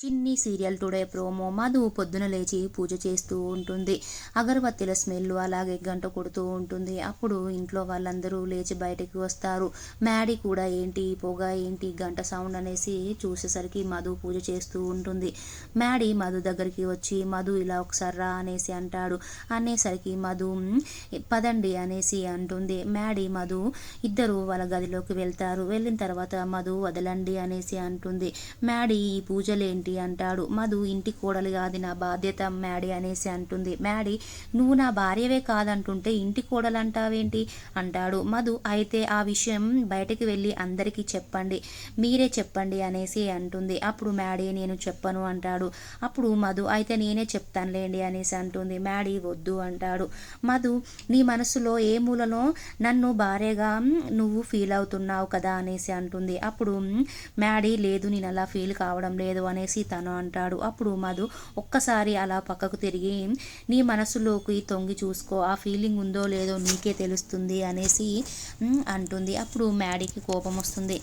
చిన్ని serial today promo. Madhu పొద్దున లేచి పూజ చేస్తూ ఉంటుంది. అగరబత్తిల స్మెల్ అలాగే గంట కొడుతూ ఉంటుంది. అప్పుడు ఇంట్లో వాళ్ళందరూ లేచి బయటకు వస్తారు. మ్యాడీ కూడా ఏంటి పొగ ఏంటి గంట సౌండ్ అనేసి చూసేసరికి మధు పూజ చేస్తూ ఉంటుంది. మ్యాడీ మధు దగ్గరికి వచ్చి మధు ఇలా ఒకసారి రా అనేసి అంటాడు. అనేసరికి మధు పదండి అనేసి అంటుంది. మ్యాడీ మధు ఇద్దరు వాళ్ళ గదిలోకి వెళ్తారు. వెళ్ళిన తర్వాత మధు వదలండి అనేసి అంటుంది. మ్యాడీ ఈ పూజలేంటి అంటాడు. మధు ఇంటి కోడలు కాదు నా బాధ్యత మ్యాడీ అనేసి అంటుంది. మ్యాడీ నువ్వు నా భార్యవే కాదంటుంటే ఇంటి కోడలు అంటావేంటి అంటాడు. మధు అయితే ఆ విషయం బయటకు వెళ్ళి అందరికీ చెప్పండి, మీరే చెప్పండి అనేసి అంటుంది. అప్పుడు మ్యాడీ నేను చెప్పను అంటాడు. అప్పుడు మధు అయితే నేనే చెప్తానులేండి అనేసి అంటుంది. మ్యాడీ వద్దు అంటాడు. మధు నీ మనసులో ఏ మూలలో నన్ను భార్యగా నువ్వు ఫీల్ అవుతున్నావు కదా అనేసి అంటుంది. అప్పుడు మ్యాడీ లేదు నేను అలా ఫీల్ కావడం లేదు అనేసి తను అంటాడు. అప్పుడు మధు ఒక్కసారి అలా పక్కకు తిరిగి నీ మనసులోకి తొంగి చూసుకో, ఆ ఫీలింగ్ ఉందో లేదో నీకే తెలుస్తుంది అనేసి అంటుంది. అప్పుడు మ్యాడీకి కోపం వస్తుంది.